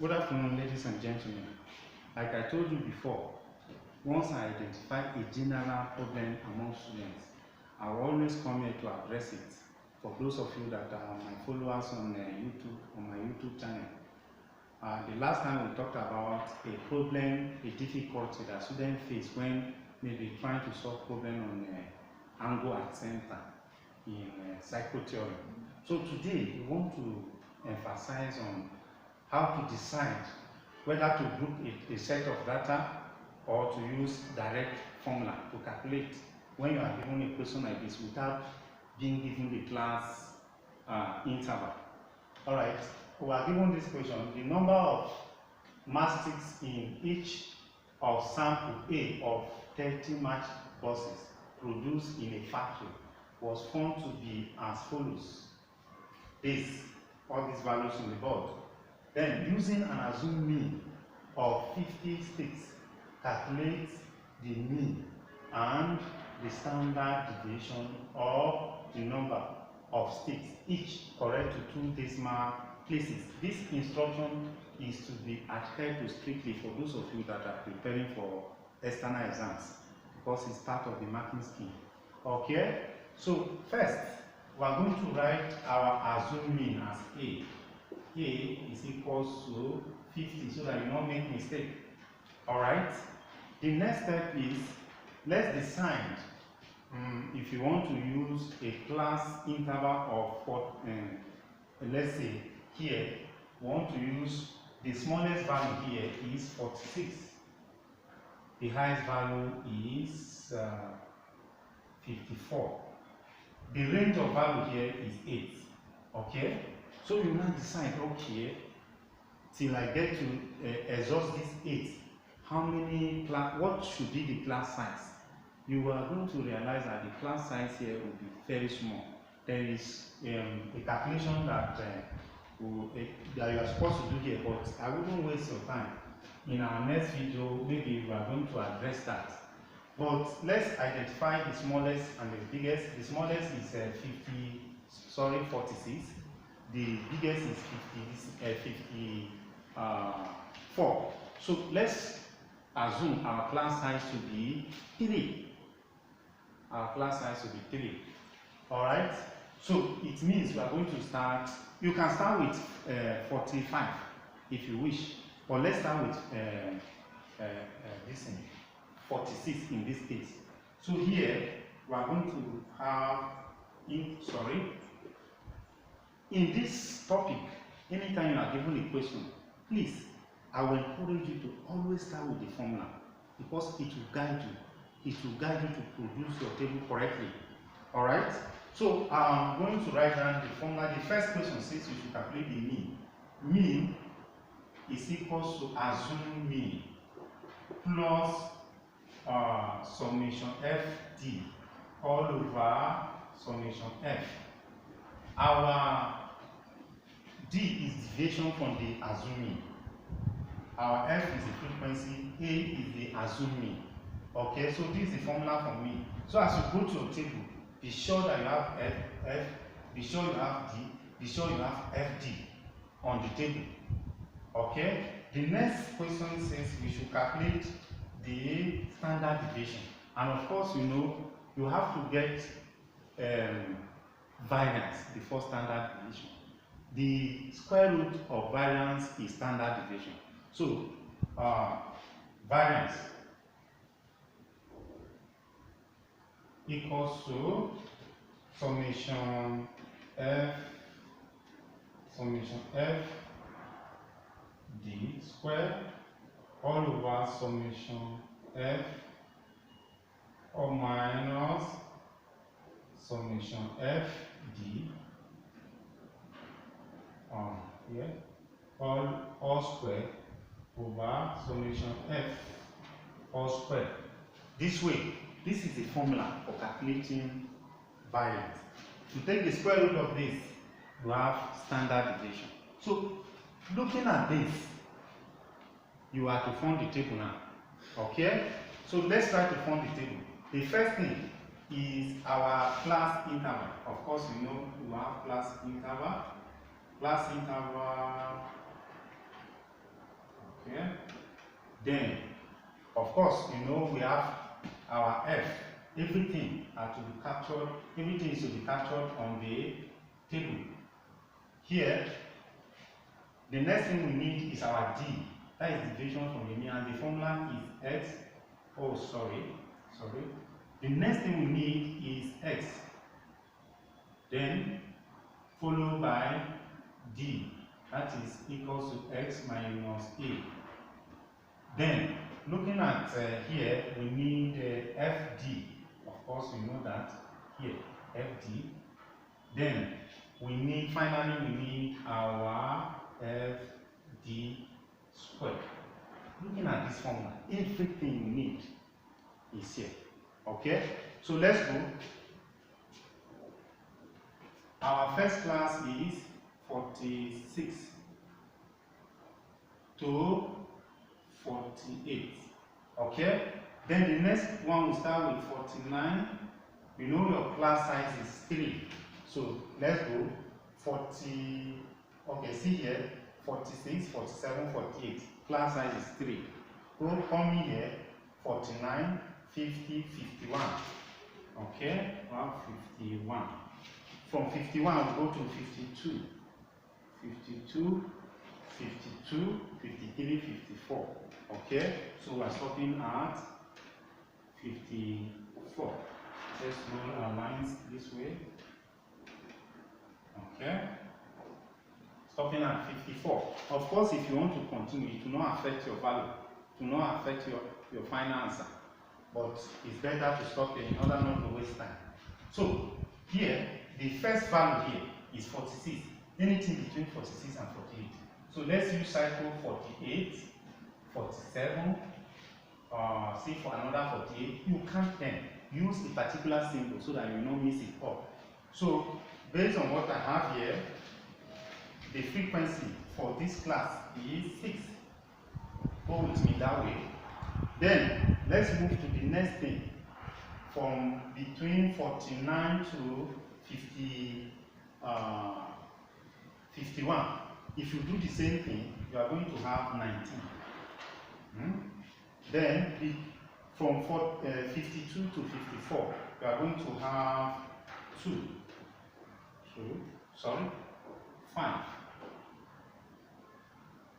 Good afternoon, ladies and gentlemen. Like I told you before, once I identify a general problem among students, I will always come here to address it. For those of you that are my followers on YouTube, on my YouTube channel, the last time we talked about a problem, a difficulty that students face when maybe trying to solve problem on angle and center in psychotheory. So today we want to emphasize on how to decide whether to group a set of data or to use direct formula to calculate when you are given a question like this without being given the class interval. All right, we are given this question: the number of mastics in each of sample A of 30 matched buses produced in a factory was found to be as follows. All these values on the board. Then, using an assumed mean of 50 sticks, calculate the mean and the standard deviation of the number of sticks, each correct to 2 decimal places. This instruction is to be adhered to strictly for those of you that are preparing for external exams, because it's part of the marking scheme. Okay, so first we are going to write our assumed mean as A. A is equals to 50, so that you don't make mistake. All right. The next step is, let's decide if you want to use a class interval of let's say here we want to use the smallest value here is 46. The highest value is 54. The range of value here is 8. Okay. So you now decide, okay, till I get to exhaust this 8, what should be the class size? You are going to realize that the class size here will be very small. There is a calculation that you are supposed to do here, but I wouldn't waste your time. In our next video, maybe we are going to address that. But let's identify the smallest and the biggest. The smallest is 46. The biggest is 54. So let's assume our class size to be 3. Our class size to be 3. All right. So it means we are going to start. You can start with 45 if you wish, but let's start with this thing, 46 in this case. So here we are going to have in this topic, anytime you are given a question, please, I will encourage you to always start with the formula, because it will guide you. It will guide you to produce your table correctly. All right? So I'm going to write down the formula. The first question says we should calculate the mean. Mean is equals to assumed mean plus summation FD all over summation F. Our D is deviation from the assumed mean. Our F is the frequency, A is the assumed mean. Okay, so this is the formula for mean. So as you go to your table, be sure that you have F, be sure you have D, be sure you have FD on the table. Okay, the next question says we should calculate the standard deviation. And of course, you know, you have to get variance before standard deviation. The square root of variance is standard deviation. So variance equals to summation f d square all over summation f or minus summation f d here all square over summation f all square. This way, this is the formula for calculating variance. To take the square root of this, you have standard deviation. So looking at this, you are to form the table now. Okay? So let's try to form the table. The first thing is our class interval. Of course, you know you have class interval. Class interval Then, of course, you know we have our f. Everything are to be captured, everything is to be captured on the table. Here, the next thing we need is our d. That is deviation from the mean, and the formula is x. Oh, sorry. The next thing we need is x. Then, followed by d. That is equals to x minus a. Then, looking at here, we need fd. Of course, we know that here, fd. Then, finally, we need our fd squared. Looking at this formula, everything we need is here. Okay? So let's go. Our first class is 46 to 48. Okay? Then the next one will start with 49. You know your class size is 3. So let's go. 40. Okay, see here. 46, 47, 48. Class size is 3. Go come here. 49, 50, 51. Okay? Well, 51. From 51, we'll go to 52. 52, 52, 53, 54. Okay? So we're stopping at 54. Let's roll our lines this way. Okay? Stopping at 54. Of course, if you want to continue, it will not affect your value. It will not affect your final answer. But it's better to stop here in order not to waste time. So, here, the first value here is 46. Anything between 46 and 48. So let's use cycle 48, 47, see for another 48. You count them. Use a particular symbol so that you don't miss it up. So, based on what I have here, the frequency for this class is 6. Go with me that way. Then, let's move to the next thing. From between 49 to 51. If you do the same thing, you are going to have 19. Then, from 52 to 54, you are going to have 5.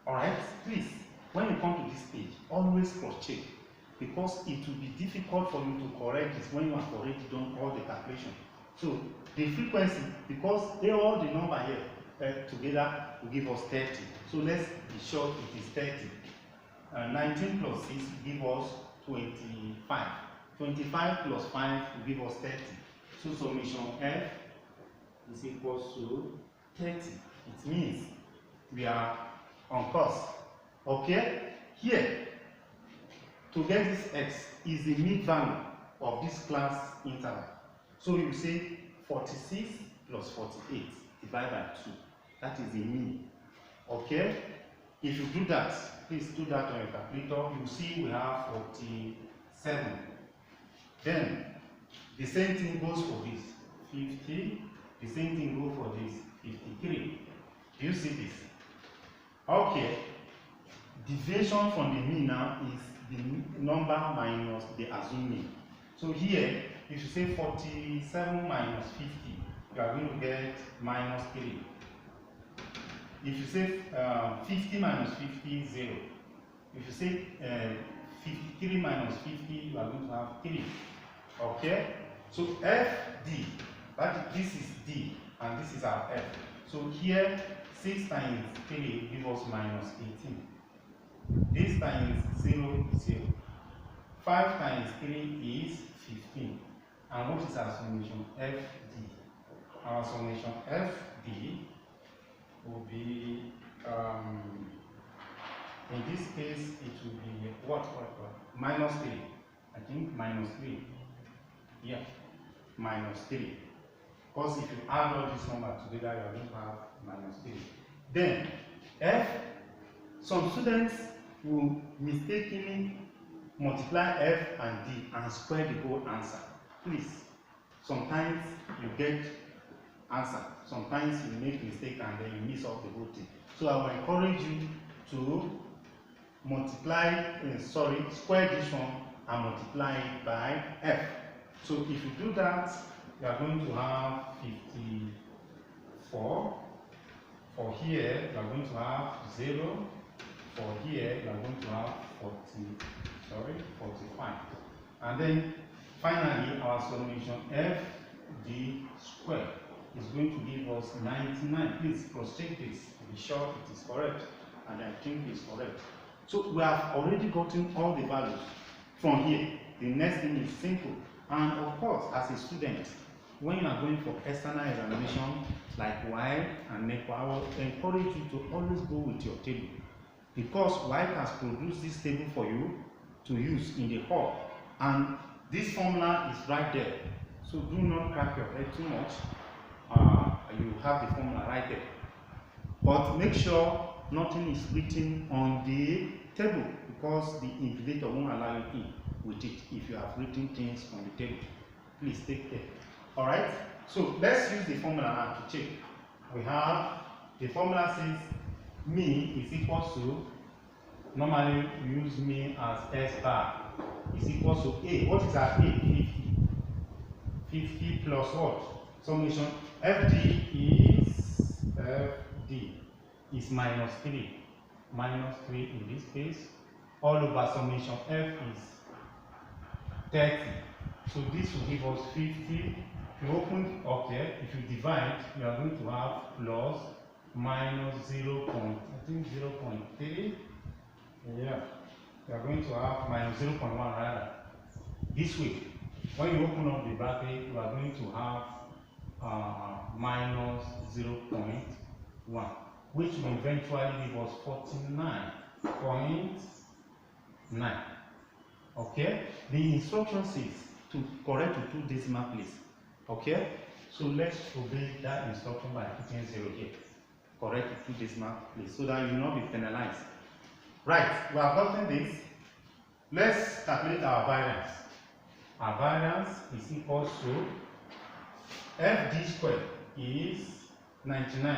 Alright, please, when you come to this page, always cross-check, because it will be difficult for you to correct this when you have already done all the calculation. So, the frequency, because all the number here together will give us 30. So, let's be sure it is 30. 19 plus 6 will give us 25. 25 plus 5 will give us 30. So, summation F is equals to 30. It means we are on course. Okay? Here, to get this x is the mid value of this class interval. So you say 46 plus 48 divided by 2. That is the mean. Okay? If you do that, please do that on your calculator. You see we have 47. Then the same thing goes for this 50. The same thing goes for this 53. Do you see this? Okay. Deviation from the mean now is the number minus the assumed mean. So here, if you say 47 minus 50, you are going to get minus 3. If you say 50 minus 50, 0. If you say 53 minus 50, you are going to have 3. Okay? So FD, this is D, and this is our F. So here, 6 times 3 gives us minus 18. This times 0, 0. 5 times 3 is 15. And what is our summation? FD. Our summation FD will be, in this case, it will be what? Minus 3. I think minus 3. Yeah, minus 3. Because if you add all these numbers together, you are going to have minus 3. Then, F, some students will mistakenly multiply F and D and square the whole answer. Please, sometimes you get answer, sometimes you make mistake and then you miss off the whole thing. So I will encourage you to square this one and multiply it by f. So if you do that, you are going to have 54. For here, you are going to have 0. For here, you are going to have 45. And then finally, our summation fd squared is going to give us 99. Please cross-check this to be sure it is correct. And I think it's correct. So we have already gotten all the values from here. The next thing is simple. And of course, as a student, when you are going for external examination like WAEC and NECO, I will encourage you to always go with your table, because WAEC has produced this table for you to use in the hall, and this formula is right there. So do not crack your head too much. You have the formula right there, but make sure nothing is written on the table, because the invigilator won't allow you in with it if you have written things on the table. Please take care. All right, so let's use the formula now to check. We have the formula says me is equal to, normally we use me as S bar, is equal to A. What is our A? 50. 50 plus what? Summation FD is minus 3. Minus 3 in this case. All over summation F is 30. So this will give us 50. If you open up here, if you divide, you are going to have plus minus 0.3. Yeah, you are going to have minus 0.1 rather. This way, when you open up the bracket, you are going to have minus 0.1, which will eventually give us 49.9. Okay, the instruction says to correct to 2 decimal place. Okay, so let's obey that instruction by putting 0 here. Correct to 2 decimal place so that you will not be penalized. Right, we have gotten this. Let's calculate our variance. Our variance is equal to FD squared is 99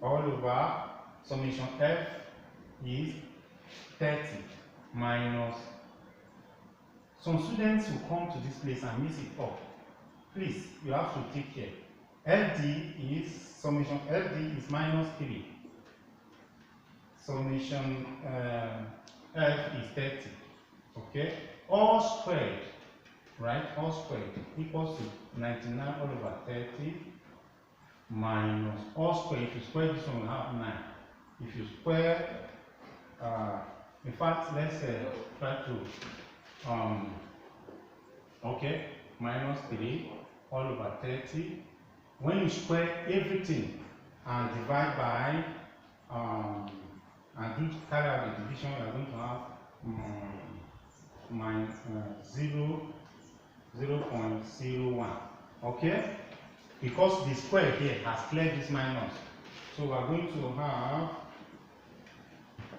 all over summation F is 30 minus. Some students will come to this place and mix it up. Please, you have to take care. FD is summation FD is minus 3. Summation F is 30. Okay? All squared, right? All squared equals to 99 all over 30 minus all squared. If you square this one, we have 9. If you square, in fact, let's try to, okay, minus 3 all over 30. When you square everything and divide by, and do carry out the division, you are going to have minus 0.01. Okay? Because the square here has cleared this minus. So we are going to have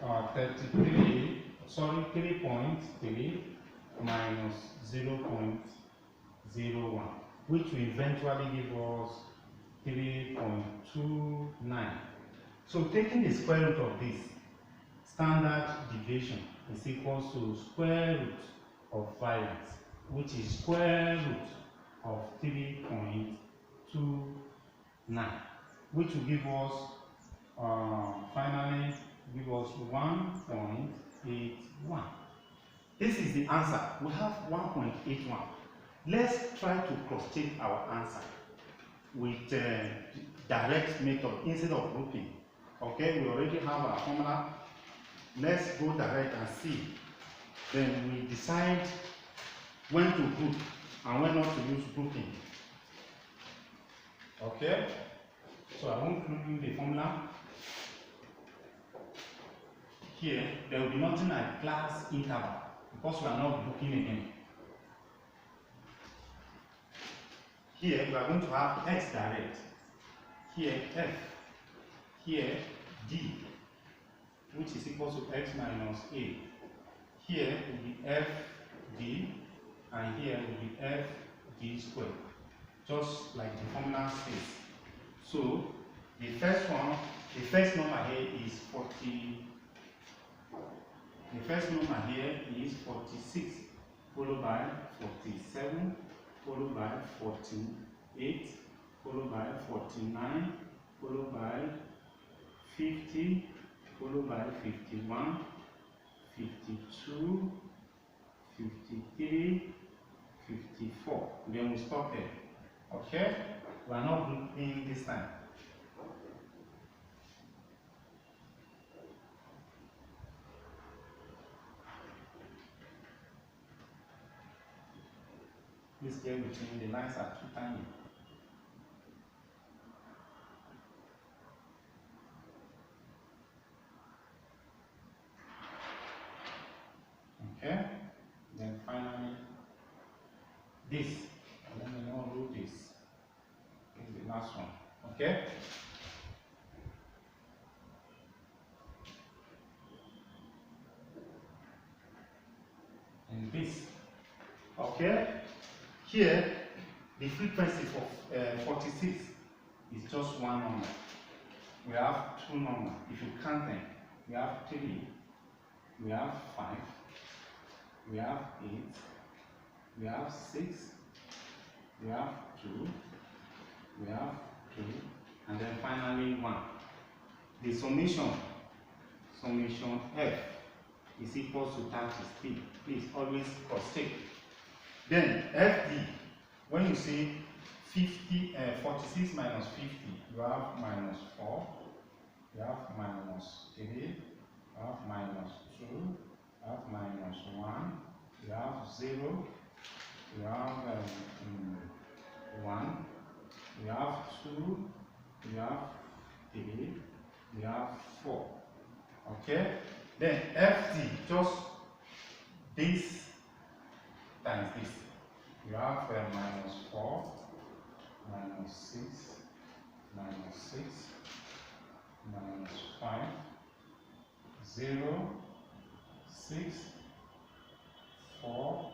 3.3 minus 0.01, which will eventually give us 3.29. So taking the square root of this, standard deviation is equal to square root of variance, which is square root of 3.29, which will give us, finally, give us 1.81. This is the answer. We have 1.81. Let's try to cross-check our answer with direct method instead of grouping. Okay, we already have our formula. Let's go direct and see. Then we decide when to group and when not to use grouping. Okay, so I won't group in the formula. Here, there will be nothing like class interval because we are not grouping again. Here, we are going to have x direct. Here, f. Here, d, which is equal to x minus a. Here will be fd, and here will be fd squared, just like the formula says. So the first one, the first number here is 40. The first number here is 46, followed by 47, followed by 48, followed by 49, followed by 50, followed by 51, 52, 53, 54. Then we stop here. Okay? We are not grouping this time. Please bear with me, the lines are too tiny. Okay? Then finally, this. Let me not do this. This is the last one. Okay? And this. Okay? Here, the frequency for 46 is just one number. We have two numbers. If you count them, we have 3, we have 5, we have 8, we have 6, we have 2, we have 2, and then finally 1. The summation F is equal to 30. Please always cross-check. Then FD, when you say 46 minus 50, you have minus 4, you have minus 3, you have minus 2, you have minus 1, you have 0, you have 1, you have 2, you have 3, you have 4. Okay? Then FD, just this times this. You have minus 4, minus 6, minus 6, minus 5, 0, 6, 4.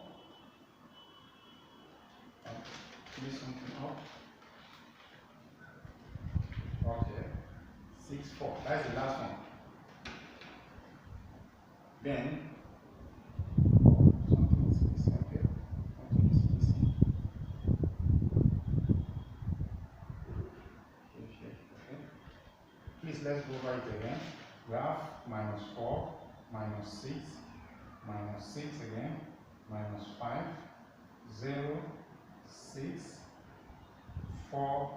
Finish something up. Okay. 6, 4. That's the last one. Then let's go right again. We have minus 4, minus 6, minus 6 again, minus 5, 0, 6, 4,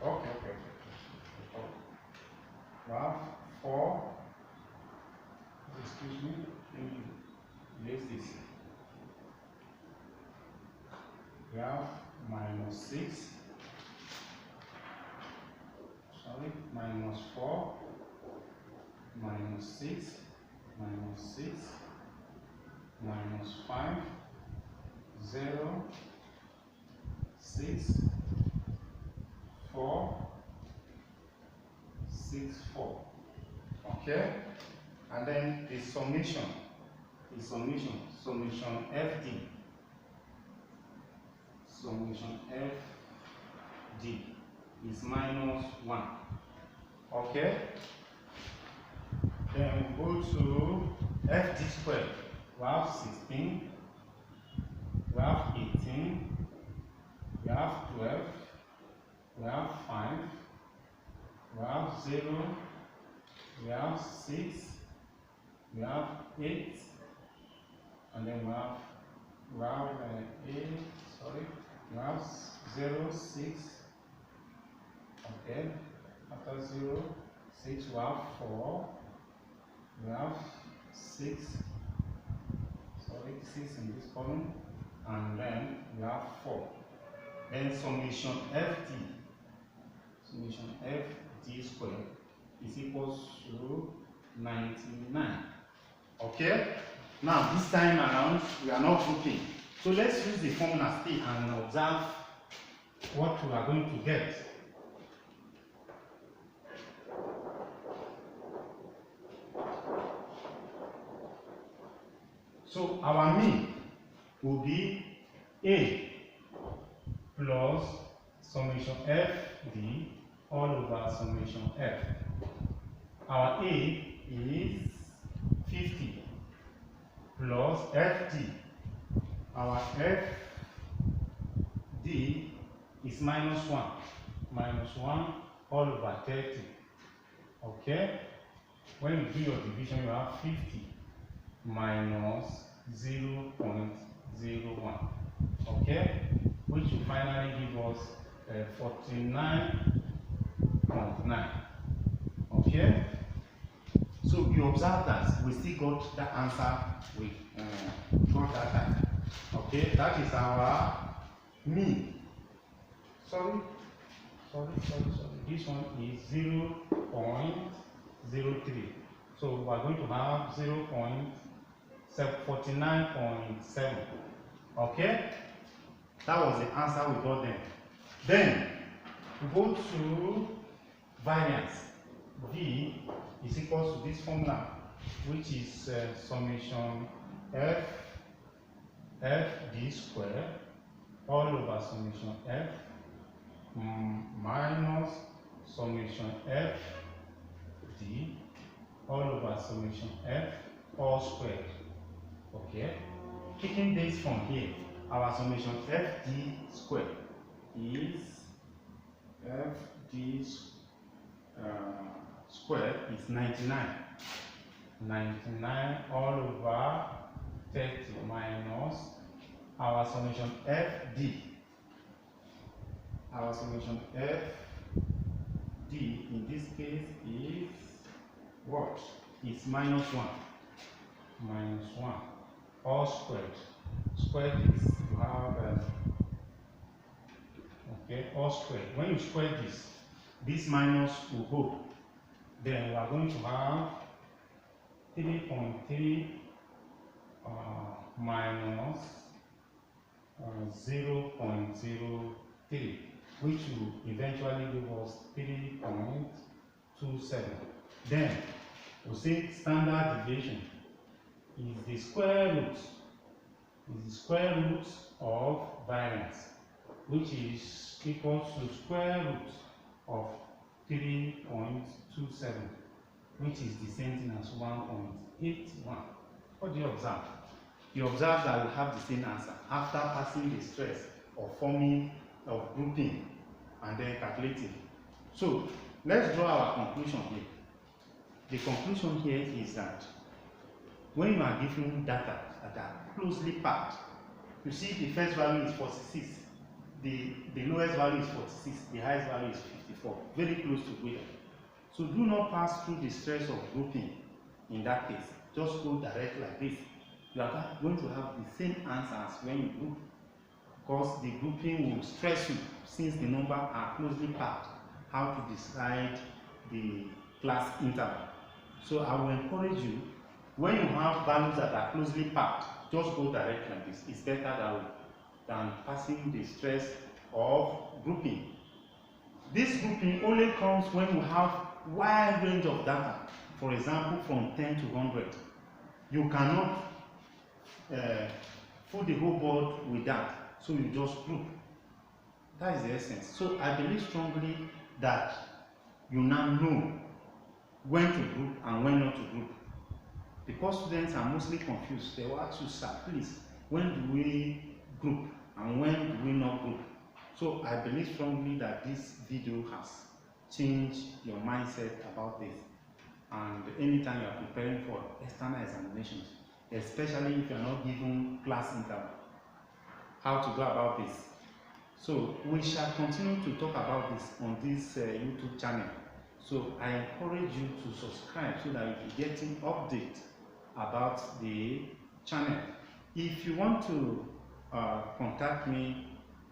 okay. We have 4, excuse me, erase this. We have minus 6, minus 4, minus 6, minus 6, minus 5, 0, 6, 4, 6, 4. Okay? And then the summation FD. Summation FD is minus 1. Okay? Then we go to FD squared. We have 16, we have 18, we have 12, we have 5, we have 0, we have 6, we have 8, and then we have 8, we have 0, 6, okay, after 0, 6, we have 4, we have 6, 6 in this column, and then we have 4. Then summation FD squared is equals to 99. Okay? Now this time around we are not grouping. So let's use the formula still and observe what we are going to get. So our mean will be A plus summation FD all over summation f. Our A is 50 plus FD. Our FD is minus 1. Minus 1 all over 30. Okay? When you do your division, you have 50 minus 0.01. Okay? Which will finally give us 49.9. Okay? So you observe that we still got that answer we got that time. Okay? That is our mean. Sorry. This one is 0.03. So we are going to have 0.49.7. Okay? That was the answer we got then. Then we go to variance. V is equal to this formula, which is summation fd squared all over summation f minus summation fd all over summation f all squared. Okay? Taking this from here, our summation fd squared is fd squared is 99. 99 all over 30 minus our summation fd. Our summation fd in this case is what? It's minus 1. Minus 1 all squared. Squared is you have okay, all squared. When you square this minus will go. Then we are going to have 3.3 minus 0.03, which will eventually give us 3.27. Then we say standard deviation is the square root of variance, which is equal to square root of 3.27, which is the same thing as 1.81. What do you observe? You observe that we have the same answer after passing the stress of forming, of grouping, and then calculating. So let's draw our conclusion here. The conclusion here is that when you are given data that are closely packed, you see the first value is 46, the lowest value is 46, the highest value is 54, very close together. So do not pass through the stress of grouping in that case. Just go direct like this. You are going to have the same answers when you group, because the grouping will stress you since the numbers are closely packed, how to decide the class interval. So I will encourage you, when you have values that are closely packed, just go direct like this. It's better that way than passing the stress of grouping. This grouping only comes when you have wide range of data. For example, from 10 to 100. You cannot fill the whole board with that, so you just group. That is the essence. So I believe strongly that you now know when to group and when not to group. Because students are mostly confused, they will ask you, sir, please, when do we group and when do we not group? So I believe strongly that this video has changed your mindset about this. And anytime you are preparing for external examinations, especially if you are not given class interval, how to go about this. So we shall continue to talk about this on this YouTube channel. So I encourage you to subscribe so that you be getting updates about the channel. If you want to contact me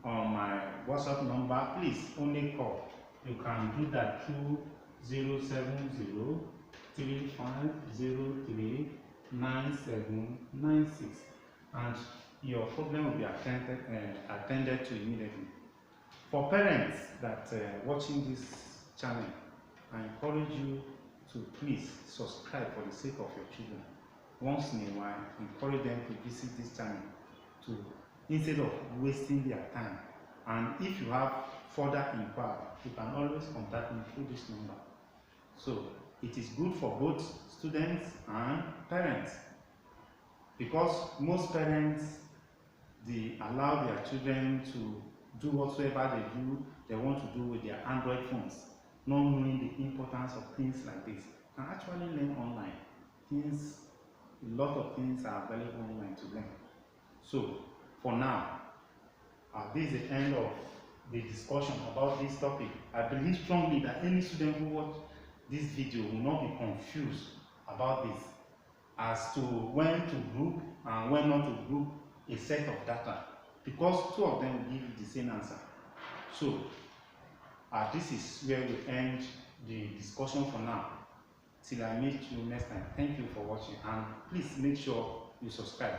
on my WhatsApp number, please only call. You can do that through 070-3503-9796, and your problem will be attended to immediately. For parents that watching this channel, I encourage you to please subscribe for the sake of your children. Once in a while, encourage them to visit this channel instead of wasting their time. And if you have further inquire, you can always contact me through this number. So it is good for both students and parents, because most parents, they allow their children to do whatsoever they want to do with their Android phones, not knowing the importance of things like this. You can actually learn online. A lot of things are available online to learn. So for now, this is the end of the discussion about this topic. I believe strongly that any student who watch this video will not be confused about this, as to when to group and when not to group a set of data, because two of them will give you the same answer. So this is where we end the discussion for now. Till I meet you next time. Thank you for watching, and please make sure you subscribe.